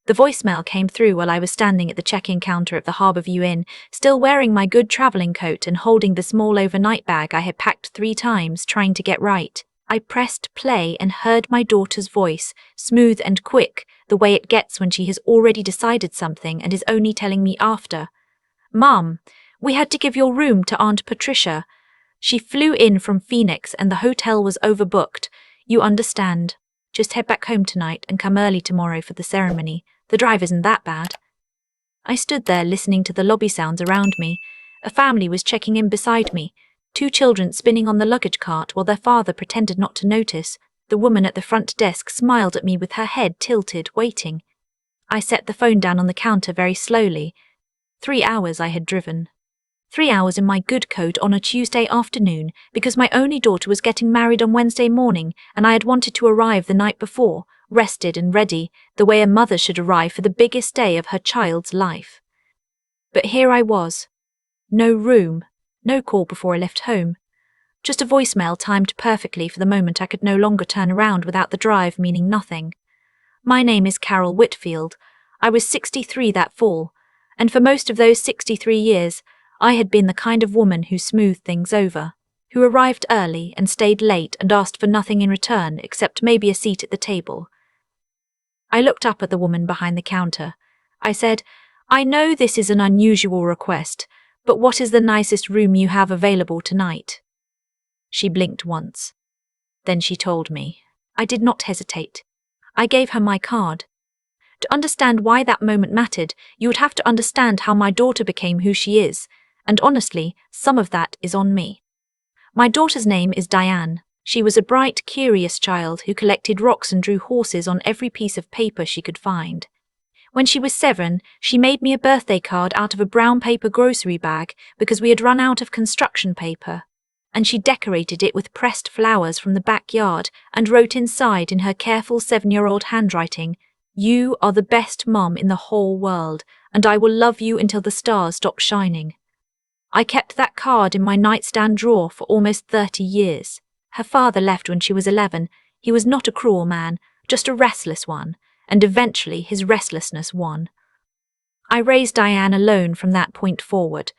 The voicemail came through while I was standing at the check-in counter of the Harbourview Inn, still wearing my good travelling coat and holding the small overnight bag I had packed 3 times, trying to get right. I pressed play and heard my daughter's voice, smooth and quick, the way it gets when she has already decided something and is only telling me after. "Mum, we had to give your room to Aunt Patricia. She flew in from Phoenix and the hotel was overbooked. You understand. Just head back home tonight and come early tomorrow for the ceremony. The drive isn't that bad." I stood there listening to the lobby sounds around me. A family was checking in beside me, 2 children spinning on the luggage cart while their father pretended not to notice. The woman at the front desk smiled at me with her head tilted, waiting. I set the phone down on the counter very slowly. 3 hours I had driven. 3 hours in my good coat on a Tuesday afternoon because my only daughter was getting married on Wednesday morning and I had wanted to arrive the night before, rested and ready, the way a mother should arrive for the biggest day of her child's life. But here I was. No room, no call before I left home. Just a voicemail timed perfectly for the moment I could no longer turn around without the drive meaning nothing. "My name is Carol Whitfield. I was 63 that fall, and for most of those 63 years, I had been the kind of woman who smoothed things over, who arrived early and stayed late and asked for nothing in return except maybe a seat at the table." I looked up at the woman behind the counter. I said, "I know this is an unusual request, but what is the nicest room you have available tonight?" She blinked once. Then she told me. I did not hesitate. I gave her my card. To understand why that moment mattered, you would have to understand how my daughter became who she is, and honestly, some of that is on me. My daughter's name is Diane. She was a bright, curious child who collected rocks and drew horses on every piece of paper she could find. When she was 7, she made me a birthday card out of a brown paper grocery bag because we had run out of construction paper, and she decorated it with pressed flowers from the backyard and wrote inside in her careful 7-year-old handwriting, "You are the best mum in the whole world, and I will love you until the stars stop shining." I kept that card in my nightstand drawer for almost 30 years. Her father left when she was 11. He was not a cruel man, just a restless one, and eventually his restlessness won. I raised Diane alone from that point forward.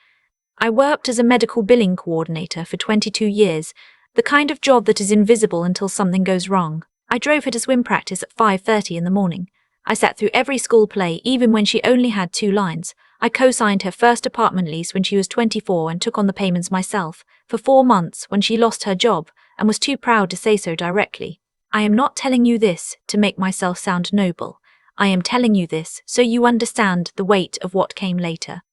I worked as a medical billing coordinator for 22 years, the kind of job that is invisible until something goes wrong. I drove her to swim practice at 5:30 in the morning. I sat through every school play even when she only had 2 lines. I co-signed her first apartment lease when she was 24 and took on the payments myself for 4 months when she lost her job and was too proud to say so directly. I am not telling you this to make myself sound noble. I am telling you this so you understand the weight of what came later.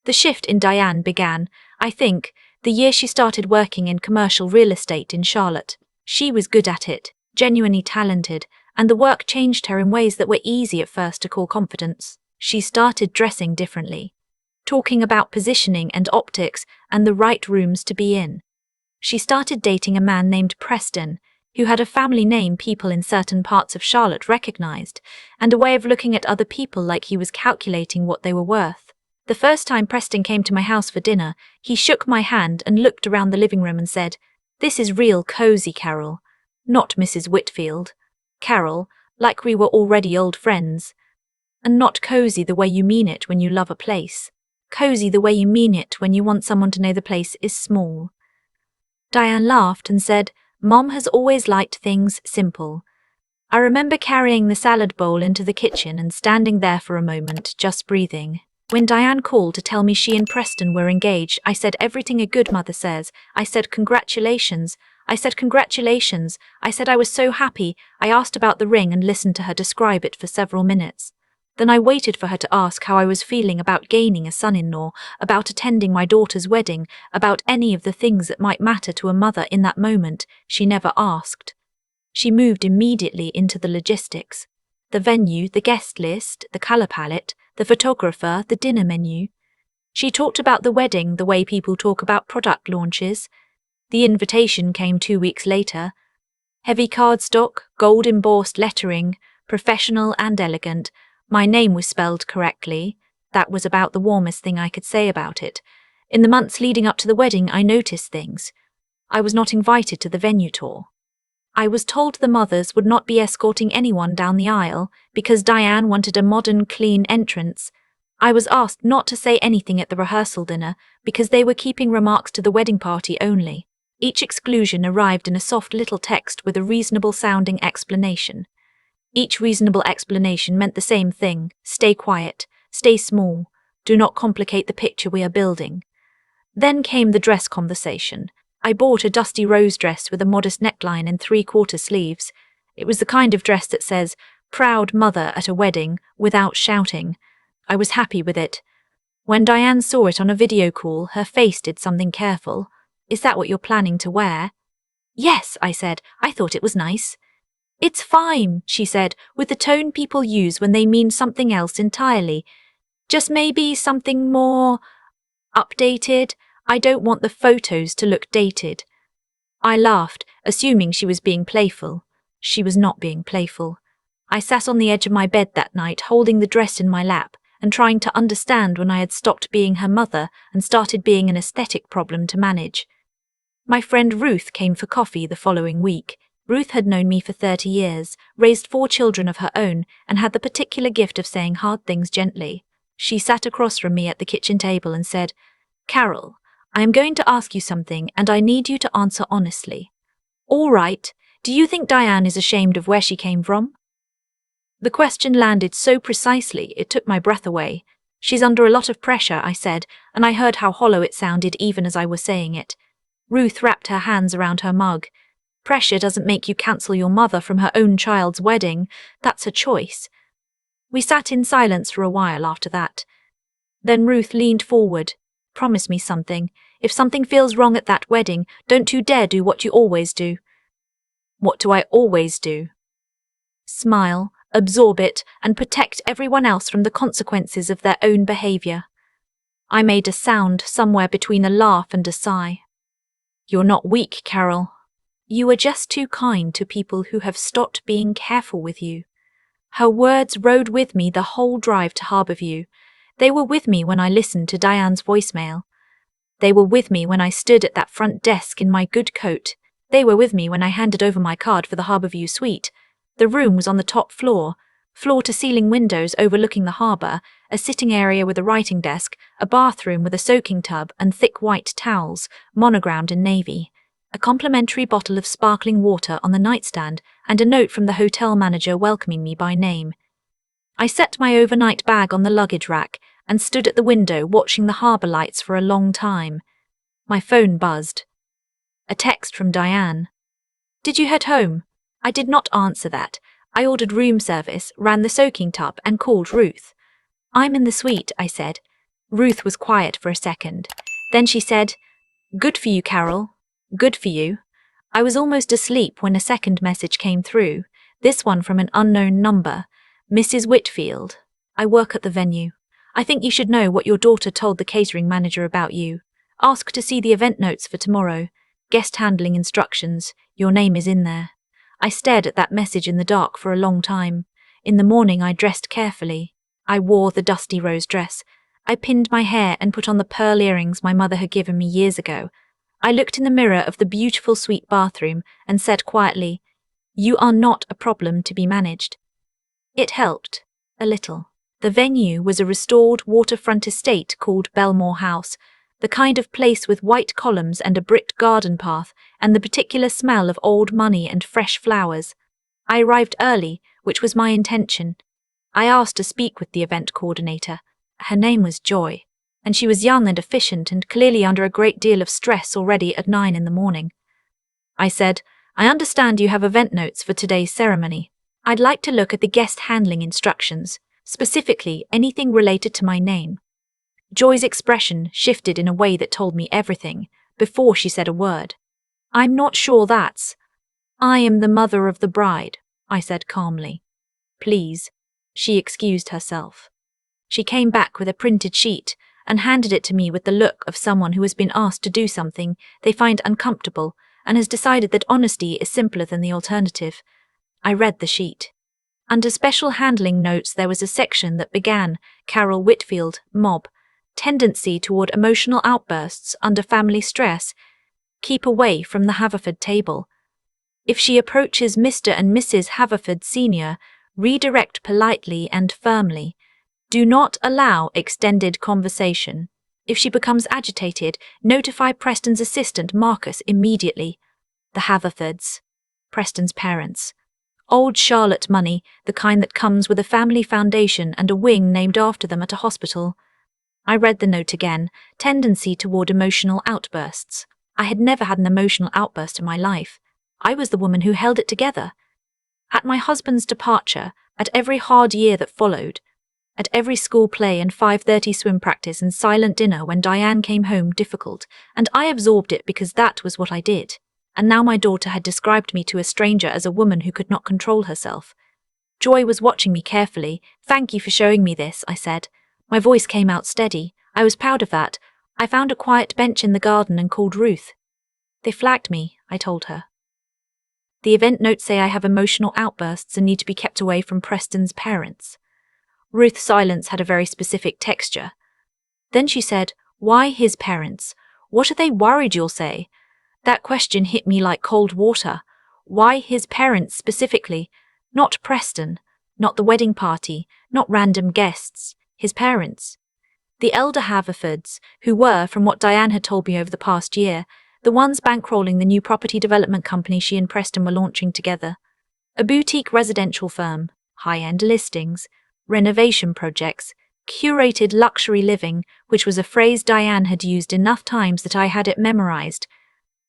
The shift in Diane began, I think, the year she started working in commercial real estate in Charlotte. She was good at it, genuinely talented, and the work changed her in ways that were easy at first to call confidence. She started dressing differently, talking about positioning and optics and the right rooms to be in. She started dating a man named Preston, who had a family name people in certain parts of Charlotte recognized, and a way of looking at other people like he was calculating what they were worth. The first time Preston came to my house for dinner, he shook my hand and looked around the living room and said, "This is real cozy, Carol. Not Mrs. Whitfield. Carol, like we were already old friends. And not cozy the way you mean it when you love a place. Cozy the way you mean it when you want someone to know the place is small." Diane laughed and said, "Mom has always liked things simple." I remember carrying the salad bowl into the kitchen and standing there for a moment, just breathing. When Diane called to tell me she and Preston were engaged, I said everything a good mother says. I said congratulations. I said congratulations. I said I was so happy. I asked about the ring and listened to her describe it for several minutes. Then I waited for her to ask how I was feeling about gaining a son-in-law, about attending my daughter's wedding, about any of the things that might matter to a mother in that moment. She never asked. She moved immediately into the logistics. The venue, the guest list, the color palette, the photographer, the dinner menu. She talked about the wedding the way people talk about product launches. The invitation came 2 weeks later. Heavy cardstock, gold embossed lettering, professional and elegant. My name was spelled correctly. That was about the warmest thing I could say about it. In the months leading up to the wedding, I noticed things. I was not invited to the venue tour. I was told the mothers would not be escorting anyone down the aisle because Diane wanted a modern, clean entrance. I was asked not to say anything at the rehearsal dinner because they were keeping remarks to the wedding party only. Each exclusion arrived in a soft little text with a reasonable-sounding explanation. Each reasonable explanation meant the same thing: stay quiet, stay small, do not complicate the picture we are building. Then came the dress conversation. I bought a dusty rose dress with a modest neckline and 3/4 sleeves. It was the kind of dress that says, "Proud mother at a wedding," without shouting. I was happy with it. When Diane saw it on a video call, her face did something careful. "Is that what you're planning to wear?" "Yes," I said. "I thought it was nice." "It's fine," she said, with the tone people use when they mean something else entirely. "Just maybe something more updated. I don't want the photos to look dated." I laughed, assuming she was being playful. She was not being playful. I sat on the edge of my bed that night, holding the dress in my lap and trying to understand when I had stopped being her mother and started being an aesthetic problem to manage. My friend Ruth came for coffee the following week. Ruth had known me for 30 years, raised 4 children of her own, and had the particular gift of saying hard things gently. She sat across from me at the kitchen table and said, "Carol, I am going to ask you something and I need you to answer honestly." "All right. Do you think Diane is ashamed of where she came from?" The question landed so precisely it took my breath away. "She's under a lot of pressure," I said, and I heard how hollow it sounded even as I was saying it. Ruth wrapped her hands around her mug. "Pressure doesn't make you cancel your mother from her own child's wedding. That's a choice." We sat in silence for a while after that. Then Ruth leaned forward. "Promise me something. If something feels wrong at that wedding, don't you dare do what you always do." "What do I always do?" "Smile, absorb it, and protect everyone else from the consequences of their own behavior." I made a sound somewhere between a laugh and a sigh. "You're not weak, Carol. You are just too kind to people who have stopped being careful with you." Her words rode with me the whole drive to Harborview. They were with me when I listened to Diane's voicemail. They were with me when I stood at that front desk in my good coat. They were with me when I handed over my card for the Harborview suite. The room was on the top floor, floor-to-ceiling windows overlooking the harbour, a sitting area with a writing desk, a bathroom with a soaking tub and thick white towels, monogrammed in navy, a complimentary bottle of sparkling water on the nightstand, and a note from the hotel manager welcoming me by name. I set my overnight bag on the luggage rack and stood at the window watching the harbour lights for a long time. My phone buzzed. A text from Diane. "Did you head home?" I did not answer that. I ordered room service, ran the soaking tub, and called Ruth. "I'm in the suite," I said. Ruth was quiet for a second. Then she said, "Good for you, Carol. Good for you." I was almost asleep when a second message came through, this one from an unknown number. "Mrs. Whitfield, I work at the venue. I think you should know what your daughter told the catering manager about you. Ask to see the event notes for tomorrow. Guest handling instructions. Your name is in there." I stared at that message in the dark for a long time. In the morning I dressed carefully. I wore the dusty rose dress. I pinned my hair and put on the pearl earrings my mother had given me years ago. I looked in the mirror of the beautiful suite bathroom and said quietly, "You are not a problem to be managed." It helped. A little. The venue was a restored waterfront estate called Belmore House, the kind of place with white columns and a bricked garden path, and the particular smell of old money and fresh flowers. I arrived early, which was my intention. I asked to speak with the event coordinator. Her name was Joy, and she was young and efficient and clearly under a great deal of stress already at 9 in the morning. I said, "I understand you have event notes for today's ceremony. I'd like to look at the guest handling instructions, specifically anything related to my name." Joy's expression shifted in a way that told me everything, before she said a word. "I'm not sure that's—" "I am the mother of the bride," I said calmly. "Please." She excused herself. She came back with a printed sheet and handed it to me with the look of someone who has been asked to do something they find uncomfortable and has decided that honesty is simpler than the alternative. I read the sheet. Under special handling notes there was a section that began, "Carol Whitfield, Mob. Tendency toward emotional outbursts under family stress. Keep away from the Haverford table." If she approaches Mr. and Mrs. Haverford Sr., redirect politely and firmly. Do not allow extended conversation. If she becomes agitated, notify Preston's assistant Marcus immediately. The Haverfords. Preston's parents. Old Charlotte money, the kind that comes with a family foundation and a wing named after them at a hospital. I read the note again, tendency toward emotional outbursts. I had never had an emotional outburst in my life. I was the woman who held it together. At my husband's departure, at every hard year that followed, at every school play and 5:30 swim practice and silent dinner when Diane came home difficult, and I absorbed it because that was what I did. And now my daughter had described me to a stranger as a woman who could not control herself. Joy was watching me carefully. "Thank you for showing me this," I said. My voice came out steady. I was proud of that. I found a quiet bench in the garden and called Ruth. "They flagged me," I told her. "The event notes say I have emotional outbursts and need to be kept away from Preston's parents." Ruth's silence had a very specific texture. Then she said, "Why his parents? What are they worried you'll say?" That question hit me like cold water. Why his parents specifically? Not Preston, not the wedding party, not random guests. His parents. The elder Haverfords, who were, from what Diane had told me over the past year, the ones bankrolling the new property development company she and Preston were launching together. A boutique residential firm, high-end listings, renovation projects, curated luxury living, which was a phrase Diane had used enough times that I had it memorized.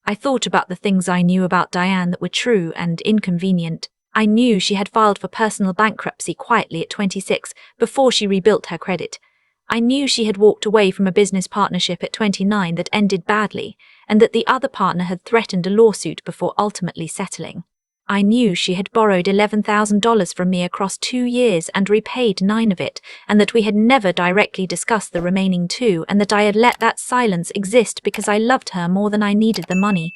I thought about the things I knew about Diane that were true and inconvenient. I knew she had filed for personal bankruptcy quietly at 26 before she rebuilt her credit. I knew she had walked away from a business partnership at 29 that ended badly, and that the other partner had threatened a lawsuit before ultimately settling. I knew she had borrowed $11,000 from me across 2 years and repaid 9 of it, and that we had never directly discussed the remaining 2, and that I had let that silence exist because I loved her more than I needed the money.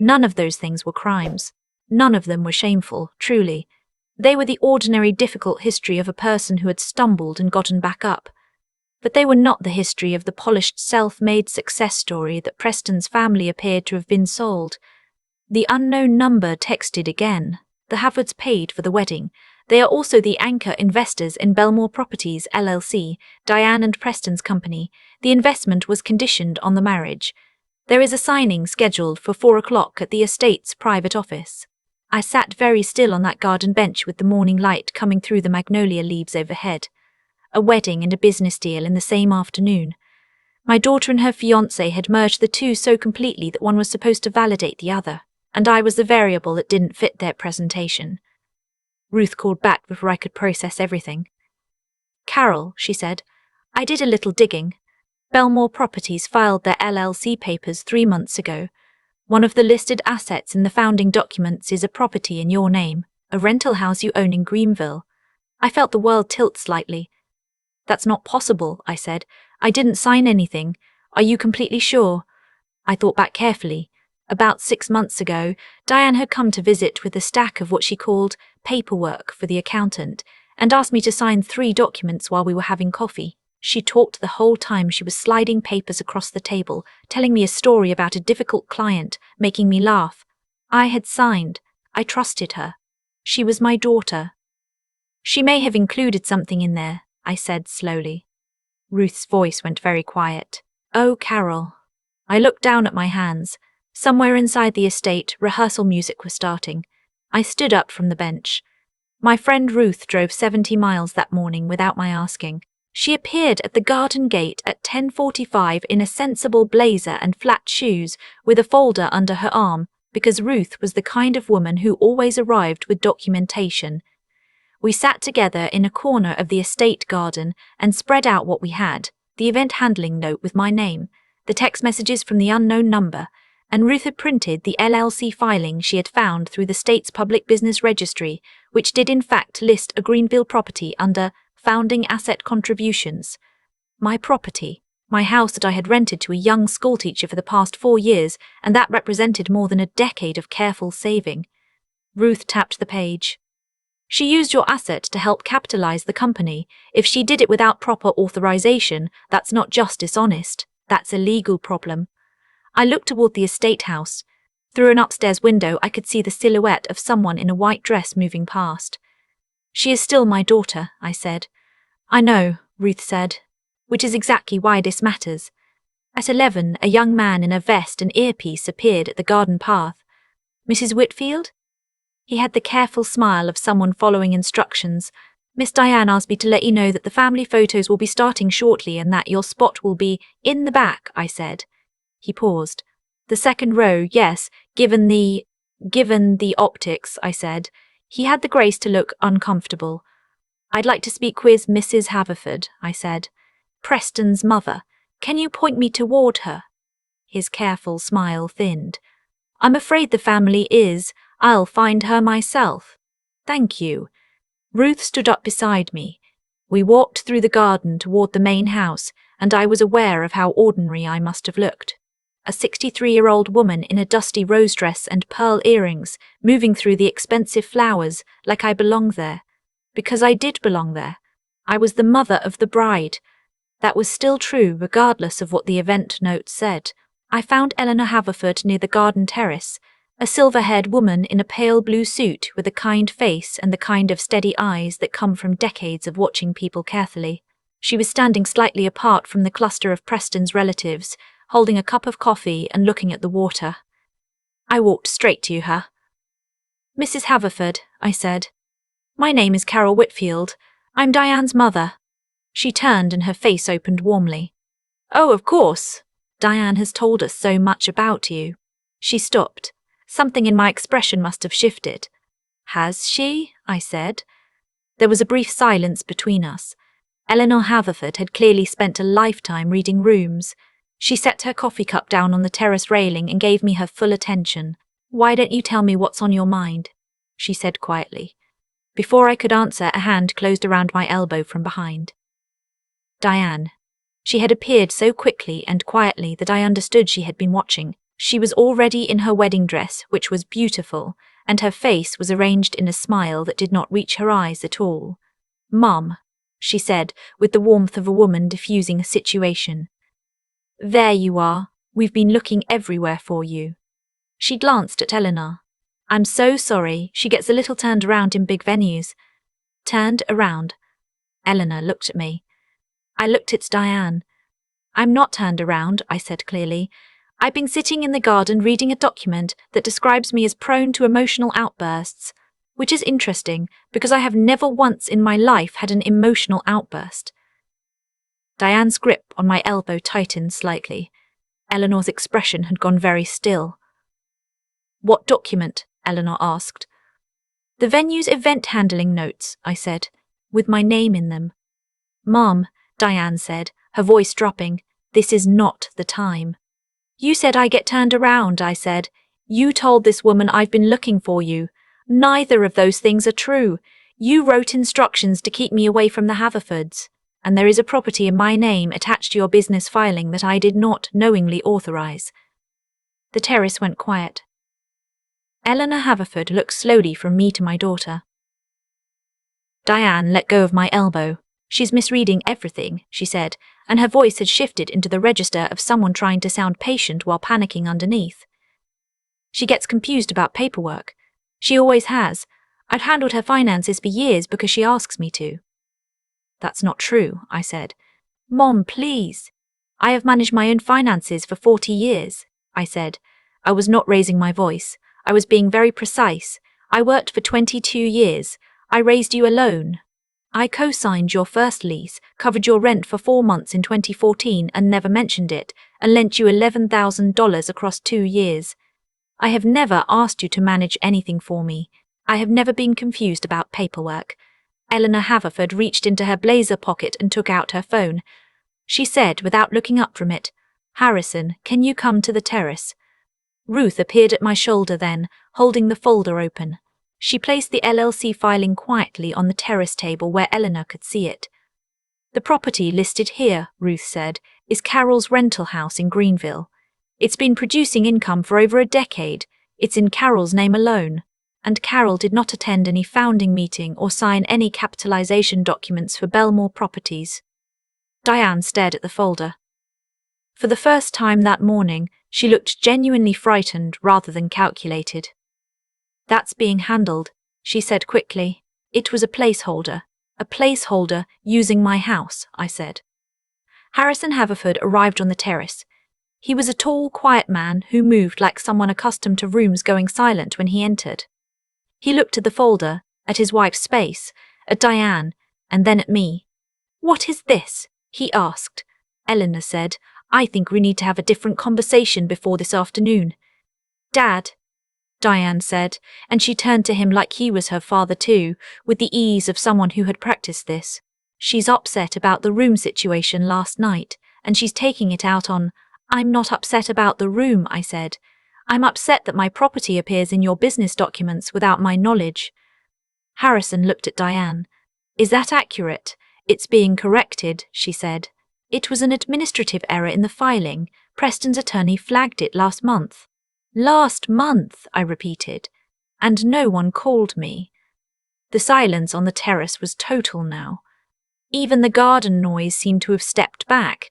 None of those things were crimes. None of them were shameful, truly. They were the ordinary difficult history of a person who had stumbled and gotten back up. But they were not the history of the polished self-made success story that Preston's family appeared to have been sold. The unknown number texted again. The Haverfords paid for the wedding. They are also the anchor investors in Belmore Properties, LLC, Diane and Preston's company. The investment was conditioned on the marriage. There is a signing scheduled for 4 o'clock at the estate's private office. I sat very still on that garden bench with the morning light coming through the magnolia leaves overhead. A wedding and a business deal in the same afternoon. My daughter and her fiancé had merged the two so completely that one was supposed to validate the other, and I was the variable that didn't fit their presentation. Ruth called back before I could process everything. "Carol," she said, "I did a little digging. Belmore Properties filed their LLC papers 3 months ago. One of the listed assets in the founding documents is a property in your name, a rental house you own in Greenville." I felt the world tilt slightly. "That's not possible," I said. "I didn't sign anything. Are you completely sure?" I thought back carefully. About 6 months ago, Diane had come to visit with a stack of what she called paperwork for the accountant and asked me to sign 3 documents while we were having coffee. She talked the whole time she was sliding papers across the table, telling me a story about a difficult client, making me laugh. I had signed. I trusted her. She was my daughter. "She may have included something in there," I said slowly. Ruth's voice went very quiet. "Oh, Carol." I looked down at my hands. Somewhere inside the estate, rehearsal music was starting. I stood up from the bench. My friend Ruth drove 70 miles that morning without my asking. She appeared at the garden gate at 10:45 in a sensible blazer and flat shoes with a folder under her arm, because Ruth was the kind of woman who always arrived with documentation. We sat together in a corner of the estate garden and spread out what we had, the event handling note with my name, the text messages from the unknown number, and Ruth had printed the LLC filing she had found through the state's public business registry, which did in fact list a Greenville property under founding asset contributions. My property, my house that I had rented to a young schoolteacher for the past 4 years, and that represented more than a decade of careful saving. Ruth tapped the page. "She used your asset to help capitalize the company. If she did it without proper authorization, that's not just dishonest, that's a legal problem." I looked toward the estate house. Through an upstairs window, I could see the silhouette of someone in a white dress moving past. She is still my daughter, I said. I know, Ruth said, which is exactly why this matters. At 11, a young man in a vest and earpiece appeared at the garden path. Mrs. Whitfield? He had the careful smile of someone following instructions. Miss Diane asked me to let you know that the family photos will be starting shortly and that your spot will be in the back, I said. He paused. The second row, yes, given the optics, I said. He had the grace to look uncomfortable. I'd like to speak with Mrs. Haverford, I said. Preston's mother. Can you point me toward her? His careful smile thinned. I'm afraid the family is. I'll find her myself. Thank you. Ruth stood up beside me. We walked through the garden toward the main house, and I was aware of how ordinary I must have looked. A 63-year-old woman in a dusty rose dress and pearl earrings, moving through the expensive flowers like I belonged there. Because I did belong there. I was the mother of the bride. That was still true regardless of what the event note said. I found Eleanor Haverford near the garden terrace, a silver-haired woman in a pale blue suit with a kind face and the kind of steady eyes that come from decades of watching people carefully. She was standing slightly apart from the cluster of Preston's relatives, holding a cup of coffee and looking at the water. I walked straight to her. Mrs. Haverford, I said. My name is Carol Whitfield. I'm Diane's mother. She turned and her face opened warmly. Oh, of course. Diane has told us so much about you. She stopped. Something in my expression must have shifted. Has she? I said. There was a brief silence between us. Eleanor Haverford had clearly spent a lifetime reading rooms. She set her coffee cup down on the terrace railing and gave me her full attention. Why don't you tell me what's on your mind? She said quietly. Before I could answer, a hand closed around my elbow from behind. Diane. She had appeared so quickly and quietly that I understood she had been watching. She was already in her wedding dress, which was beautiful, and her face was arranged in a smile that did not reach her eyes at all. Mum, she said, with the warmth of a woman diffusing a situation. There you are. We've been looking everywhere for you. She glanced at Eleanor. I'm so sorry. She gets a little turned around in big venues. Turned around. Eleanor looked at me. I looked at Diane. I'm not turned around, I said clearly. I've been sitting in the garden reading a document that describes me as prone to emotional outbursts, which is interesting because I have never once in my life had an emotional outburst. Diane's grip on my elbow tightened slightly. Eleanor's expression had gone very still. What document? Eleanor asked. The venue's event handling notes, I said, with my name in them. Mom, Diane said, her voice dropping, this is not the time. You said I get turned around, I said. You told this woman I've been looking for you. Neither of those things are true. You wrote instructions to keep me away from the Haverfords, and there is a property in my name attached to your business filing that I did not knowingly authorize. The terrace went quiet. Eleanor Haverford looked slowly from me to my daughter. Diane let go of my elbow. She's misreading everything, she said, and her voice had shifted into the register of someone trying to sound patient while panicking underneath. She gets confused about paperwork. She always has. I've handled her finances for years because she asks me to. That's not true, I said. Mom, please. I have managed my own finances for 40 years, I said. I was not raising my voice. I was being very precise. I worked for 22 years. I raised you alone. I co-signed your first lease, covered your rent for 4 months in 2014 and never mentioned it, and lent you $11,000 across 2 years. I have never asked you to manage anything for me. I have never been confused about paperwork. Eleanor Haverford reached into her blazer pocket and took out her phone. She said, without looking up from it, Harrison, can you come to the terrace? Ruth appeared at my shoulder then, holding the folder open. She placed the LLC filing quietly on the terrace table where Eleanor could see it. The property listed here, Ruth said, is Carol's rental house in Greenville. It's been producing income for over a decade. It's in Carol's name alone. And Carol did not attend any founding meeting or sign any capitalization documents for Belmore Properties. Diane stared at the folder. For the first time that morning, she looked genuinely frightened rather than calculated. "That's being handled," she said quickly. "It was a placeholder. A placeholder using my house," I said. Harrison Haverford arrived on the terrace. He was a tall, quiet man who moved like someone accustomed to rooms going silent when he entered. He looked at the folder, at his wife's face, at Diane, and then at me. "What is this?" he asked. Eleanor said, "I think we need to have a different conversation before this afternoon." "Dad," Diane said, and she turned to him like he was her father too, with the ease of someone who had practiced this. "She's upset about the room situation last night, and she's taking it out on—" "I'm not upset about the room," I said. "I'm upset that my property appears in your business documents without my knowledge." Harrison looked at Diane. "Is that accurate?" "It's being corrected," she said. "It was an administrative error in the filing. Preston's attorney flagged it last month." "Last month," I repeated. "And no one called me." The silence on the terrace was total now. Even the garden noise seemed to have stepped back.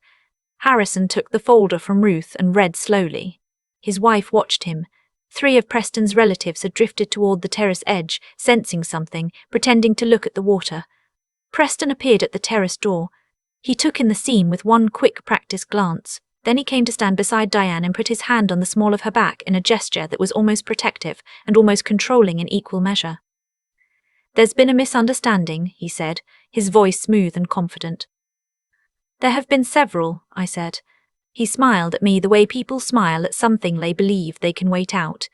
Harrison took the folder from Ruth and read slowly. His wife watched him. 3 of Preston's relatives had drifted toward the terrace edge, sensing something, pretending to look at the water. Preston appeared at the terrace door. He took in the scene with one quick practice glance. Then he came to stand beside Diane and put his hand on the small of her back in a gesture that was almost protective and almost controlling in equal measure. "There's been a misunderstanding," he said, his voice smooth and confident. "There have been several," I said. He smiled at me the way people smile at something they believe they can wait out.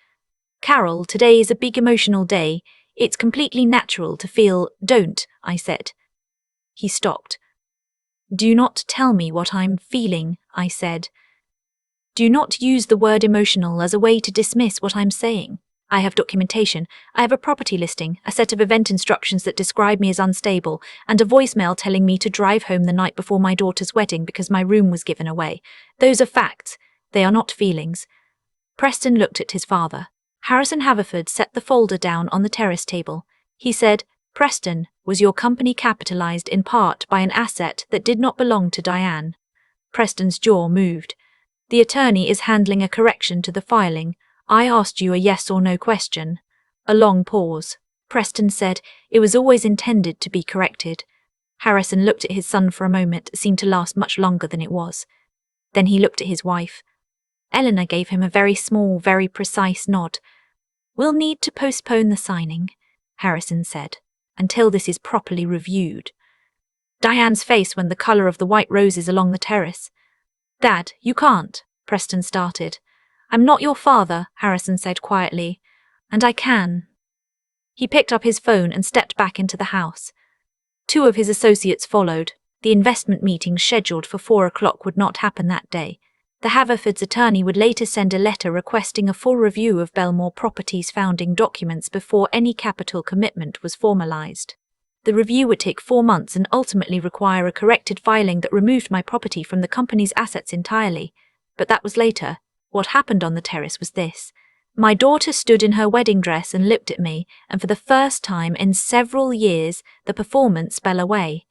"Carol, today is a big emotional day. It's completely natural to feel—" "Don't," I said. He stopped. "Do not tell me what I'm feeling," I said. "Do not use the word emotional as a way to dismiss what I'm saying. I have documentation. I have a property listing, a set of event instructions that describe me as unstable, and a voicemail telling me to drive home the night before my daughter's wedding because my room was given away. Those are facts. They are not feelings." Preston looked at his father. Harrison Haverford set the folder down on the terrace table. He said, "Preston, was your company capitalized in part by an asset that did not belong to Diane?" Preston's jaw moved. "The attorney is handling a correction to the filing. I asked you a yes or no question." A long pause. Preston said, "It was always intended to be corrected." Harrison looked at his son for a moment that seemed to last much longer than it was. Then he looked at his wife. Eleanor gave him a very small, very precise nod. "We'll need to postpone the signing," Harrison said, "until this is properly reviewed." Diane's face went the color of the white roses along the terrace. "Dad, you can't," Preston started. "I'm not your father," Harrison said quietly. "And I can." He picked up his phone and stepped back into the house. 2 of his associates followed. The investment meeting scheduled for 4 o'clock would not happen that day. The Haverford's attorney would later send a letter requesting a full review of Belmore Properties' founding documents before any capital commitment was formalized. The review would take 4 months and ultimately require a corrected filing that removed my property from the company's assets entirely. But that was later. What happened on the terrace was this. My daughter stood in her wedding dress and looked at me, and for the first time in several years, the performance fell away.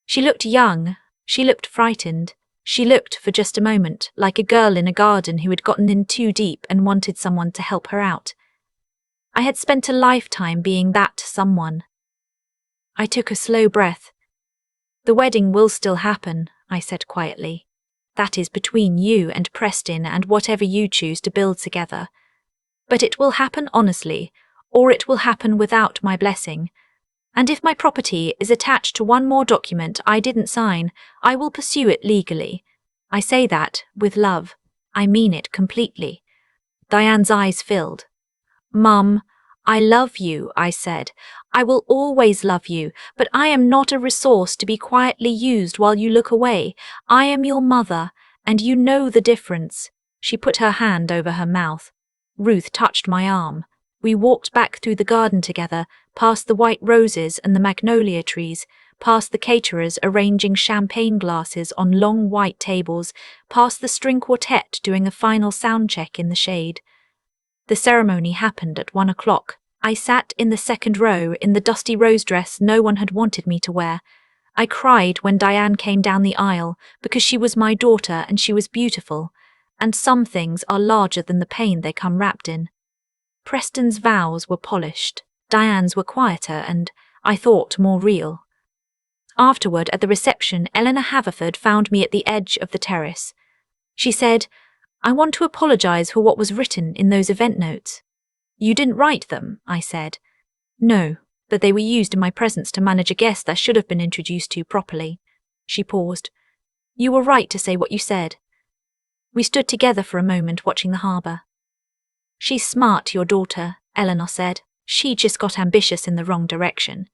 She looked young. She looked frightened. She looked, for just a moment, like a girl in a garden who had gotten in too deep and wanted someone to help her out. I had spent a lifetime being that someone. I took a slow breath. "The wedding will still happen," I said quietly. "That is between you and Preston and whatever you choose to build together. But it will happen honestly, or it will happen without my blessing. And if my property is attached to one more document I didn't sign, I will pursue it legally. I say that with love. I mean it completely." Diane's eyes filled. "Mum, I love you," I said. "I will always love you, but I am not a resource to be quietly used while you look away. I am your mother, and you know the difference." She put her hand over her mouth. Ruth touched my arm. We walked back through the garden together, past the white roses and the magnolia trees, past the caterers arranging champagne glasses on long white tables, past the string quartet doing a final sound check in the shade. The ceremony happened at 1 o'clock. I sat in the second row in the dusty rose dress no one had wanted me to wear. I cried when Diane came down the aisle because she was my daughter and she was beautiful, and some things are larger than the pain they come wrapped in. Preston's vows were polished, Diane's were quieter and, I thought, more real. Afterward, at the reception, Eleanor Haverford found me at the edge of the terrace. She said, "I want to apologize for what was written in those event notes." "You didn't write them," I said. "No, but they were used in my presence to manage a guest I should have been introduced to properly." She paused. "You were right to say what you said." We stood together for a moment watching the harbour. "She's smart, your daughter," Eleanor said. "She just got ambitious in the wrong direction."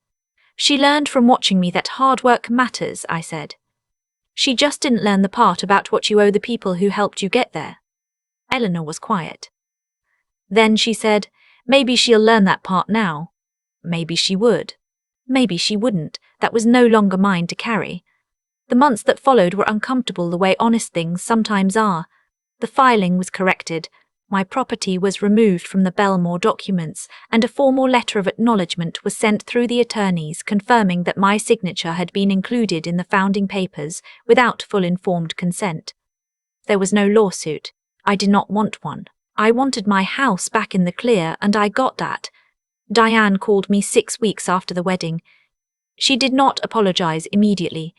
"She learned from watching me that hard work matters," I said. "She just didn't learn the part about what you owe the people who helped you get there." Eleanor was quiet. Then she said, "Maybe she'll learn that part now." Maybe she would. Maybe she wouldn't. That was no longer mine to carry. The months that followed were uncomfortable the way honest things sometimes are. The filing was corrected. My property was removed from the Belmore documents, and a formal letter of acknowledgement was sent through the attorneys confirming that my signature had been included in the founding papers without full informed consent. There was no lawsuit. I did not want one. I wanted my house back in the clear, and I got that. Diane called me 6 weeks after the wedding. She did not apologize immediately.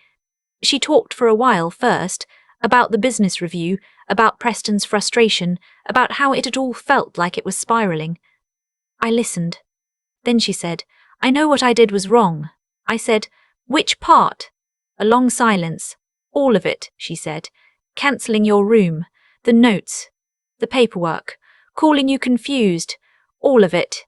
She talked for a while first, about the business review, about Preston's frustration, about how it had all felt like it was spiraling. I listened. Then she said, "I know what I did was wrong." I said, "Which part?" A long silence. "All of it," she said. "Cancelling your room, the notes, the paperwork, calling you confused, all of it."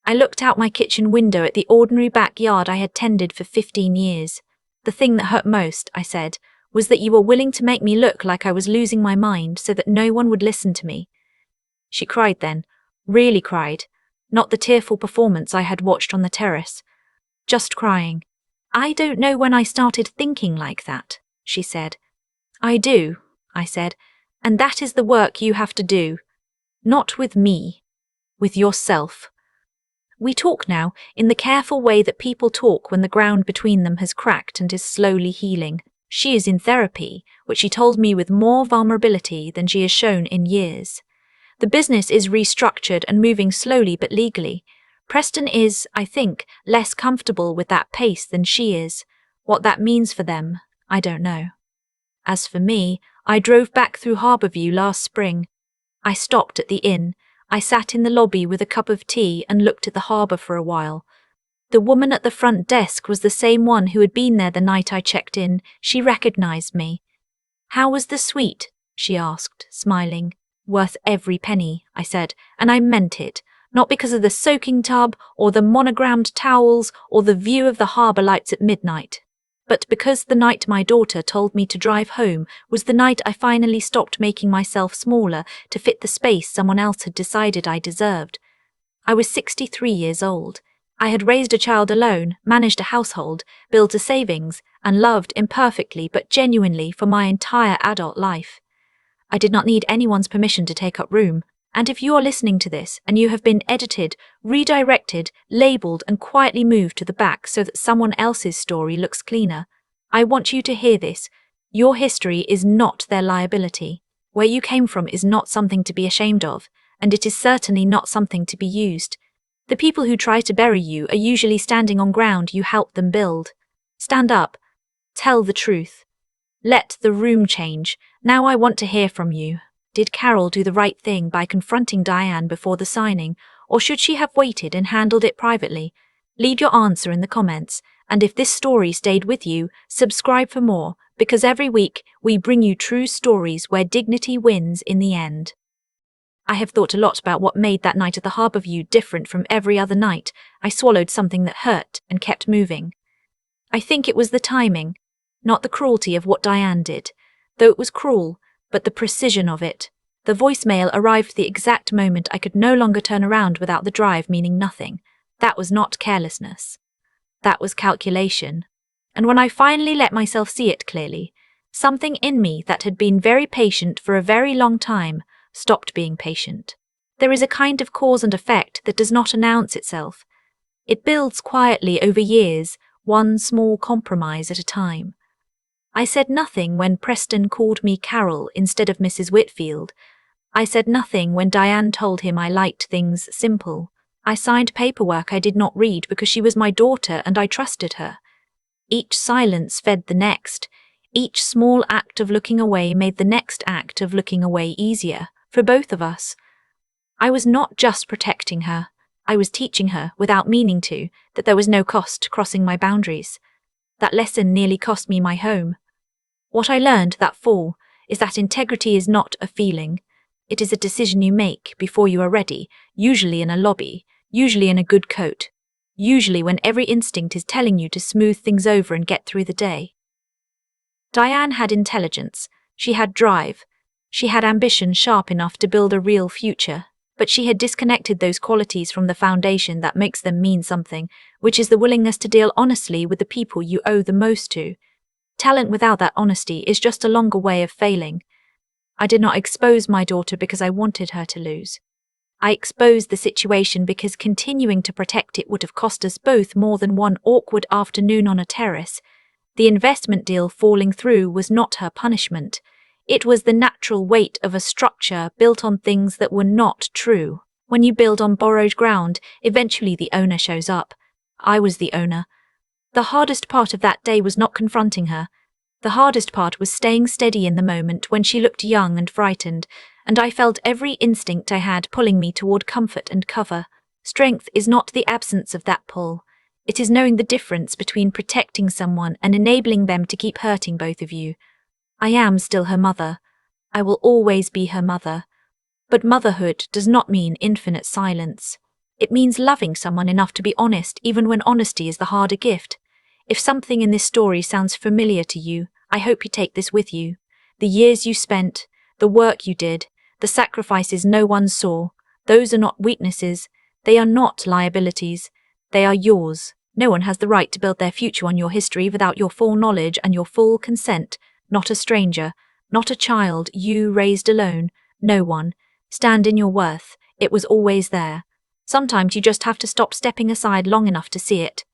I looked out my kitchen window at the ordinary backyard I had tended for 15 years. "The thing that hurt most," I said, "was that you were willing to make me look like I was losing my mind so that no one would listen to me." She cried then, really cried, not the tearful performance I had watched on the terrace. Just crying. "I don't know when I started thinking like that," she said. "I do," I said, "and that is the work you have to do. Not with me, with yourself." We talk now in the careful way that people talk when the ground between them has cracked and is slowly healing. She is in therapy, which she told me with more vulnerability than she has shown in years. The business is restructured and moving slowly but legally. Preston is, I think, less comfortable with that pace than she is. What that means for them, I don't know. As for me, I drove back through Harbourview last spring. I stopped at the inn. I sat in the lobby with a cup of tea and looked at the harbour for a while. The woman at the front desk was the same one who had been there the night I checked in. She recognised me. "How was the suite?" she asked, smiling. "Worth every penny," I said, and I meant it, not because of the soaking tub or the monogrammed towels or the view of the harbour lights at midnight, but because the night my daughter told me to drive home was the night I finally stopped making myself smaller to fit the space someone else had decided I deserved. I was 63 years old. I had raised a child alone, managed a household, built a savings, and loved imperfectly but genuinely for my entire adult life. I did not need anyone's permission to take up room, and if you are listening to this and you have been edited, redirected, labelled and quietly moved to the back so that someone else's story looks cleaner, I want you to hear this. Your history is not their liability. Where you came from is not something to be ashamed of, and it is certainly not something to be used. The people who try to bury you are usually standing on ground you helped them build. Stand up. Tell the truth. Let the room change. Now I want to hear from you. Did Carol do the right thing by confronting Diane before the signing, or should she have waited and handled it privately? Leave your answer in the comments, and if this story stayed with you, subscribe for more, because every week we bring you true stories where dignity wins in the end. I have thought a lot about what made that night at the Harbourview different from every other night. I swallowed something that hurt and kept moving. I think it was the timing, not the cruelty of what Diane did, though it was cruel, but the precision of it. The voicemail arrived at the exact moment I could no longer turn around without the drive meaning nothing. That was not carelessness. That was calculation. And when I finally let myself see it clearly, something in me that had been very patient for a very long time stopped being patient. There is a kind of cause and effect that does not announce itself. It builds quietly over years, one small compromise at a time. I said nothing when Preston called me Carol instead of Mrs. Whitfield. I said nothing when Diane told him I liked things simple. I signed paperwork I did not read because she was my daughter and I trusted her. Each silence fed the next. Each small act of looking away made the next act of looking away easier, for both of us. I was not just protecting her. I was teaching her, without meaning to, that there was no cost crossing my boundaries. That lesson nearly cost me my home. What I learned that fall is that integrity is not a feeling. It is a decision you make before you are ready, usually in a lobby, usually in a good coat, usually when every instinct is telling you to smooth things over and get through the day. Diane had intelligence, she had drive, she had ambition sharp enough to build a real future, but she had disconnected those qualities from the foundation that makes them mean something, which is the willingness to deal honestly with the people you owe the most to. Talent without that honesty is just a longer way of failing. I did not expose my daughter because I wanted her to lose. I exposed the situation because continuing to protect it would have cost us both more than one awkward afternoon on a terrace. The investment deal falling through was not her punishment. It was the natural weight of a structure built on things that were not true. When you build on borrowed ground, eventually the owner shows up. I was the owner. The hardest part of that day was not confronting her. The hardest part was staying steady in the moment when she looked young and frightened, and I felt every instinct I had pulling me toward comfort and cover. Strength is not the absence of that pull. It is knowing the difference between protecting someone and enabling them to keep hurting both of you. I am still her mother. I will always be her mother. But motherhood does not mean infinite silence. It means loving someone enough to be honest even when honesty is the harder gift. If something in this story sounds familiar to you, I hope you take this with you. The years you spent, the work you did, the sacrifices no one saw, those are not weaknesses, they are not liabilities, they are yours. No one has the right to build their future on your history without your full knowledge and your full consent, not a stranger, not a child you raised alone, no one. Stand in your worth, it was always there. Sometimes you just have to stop stepping aside long enough to see it.